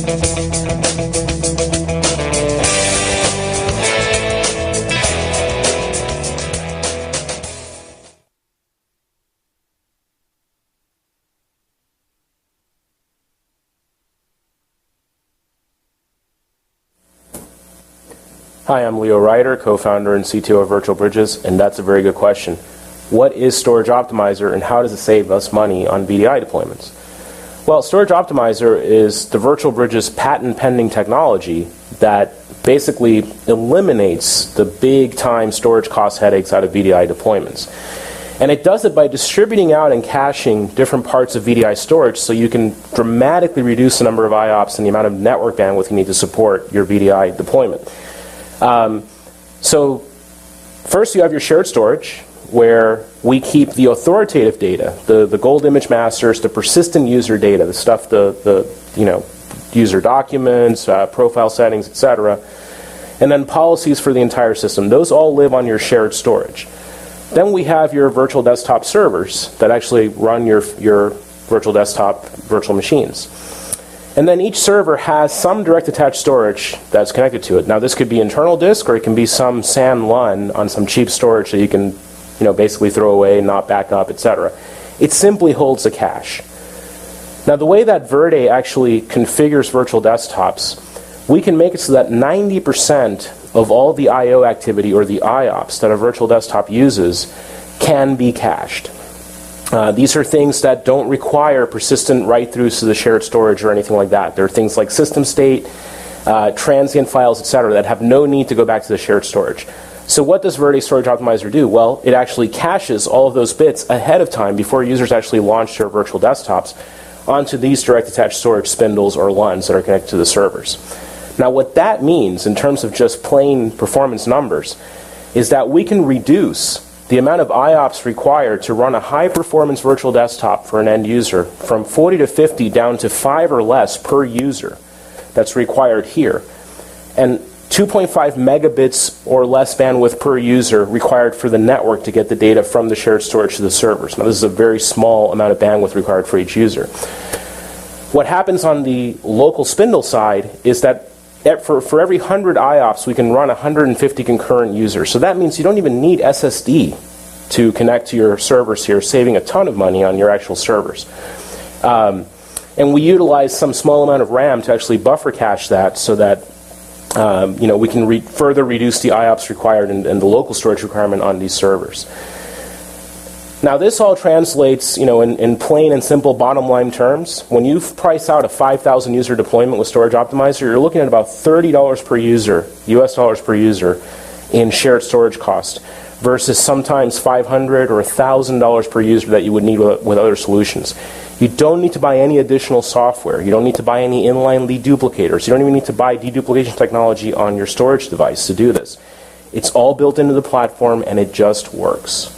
Hi, I'm Leo Ryder, co-founder and CTO of Virtual Bridges, and that's a very good question. What is Storage Optimizer and how does it save us money on VDI deployments? Well, Storage Optimizer is the Virtual Bridges patent-pending technology that basically eliminates the big-time storage cost headaches out of VDI deployments. And it does it by distributing out and caching different parts of VDI storage so you can dramatically reduce the number of IOPS and the amount of network bandwidth you need to support your VDI deployment. So first you have your shared storage, where we keep the authoritative data, the gold image masters, the persistent user data, the stuff, the user documents, profile settings, etc., and then policies for the entire system. Those all live on your shared storage. Then we have your virtual desktop servers that actually run your virtual desktop virtual machines. And then each server has some direct attached storage that's connected to it. Now this could be internal disk, or it can be some SAN LUN on some cheap storage that you can basically throw away, not back up, etc. It simply holds the cache. Now the way that VERDE actually configures virtual desktops, we can make it so that 90% of all the I/O activity, or the IOPS, that a virtual desktop uses can be cached. These are things that don't require persistent write-throughs to the shared storage or anything like that. There are things like system state, transient files, etc., that have no need to go back to the shared storage. So what does VERDE Storage Optimizer do? Well, it actually caches all of those bits ahead of time before users actually launch their virtual desktops onto these direct attached storage spindles or LUNs that are connected to the servers. Now what that means in terms of just plain performance numbers is that we can reduce the amount of IOPS required to run a high-performance virtual desktop for an end user from 40 to 50 down to 5 or less per user that's required here. And 2.5 megabits or less bandwidth per user required for the network to get the data from the shared storage to the servers. Now this is a very small amount of bandwidth required for each user. What happens on the local spindle side is that for every 100 IOPS, we can run 150 concurrent users. So that means you don't even need SSD to connect to your servers here, saving a ton of money on your actual servers. And we utilize some small amount of RAM to actually buffer cache that so that we can further reduce the IOPS required and the local storage requirement on these servers. Now this all translates, in plain and simple bottom line terms. When you price out a 5,000 user deployment with Storage Optimizer, you're looking at about $30 per user, US dollars per user, in shared storage cost, versus sometimes $500 or $1,000 per user that you would need with other solutions. You don't need to buy any additional software. You don't need to buy any inline lead duplicators. You don't even need to buy deduplication technology on your storage device to do this. It's all built into the platform and it just works.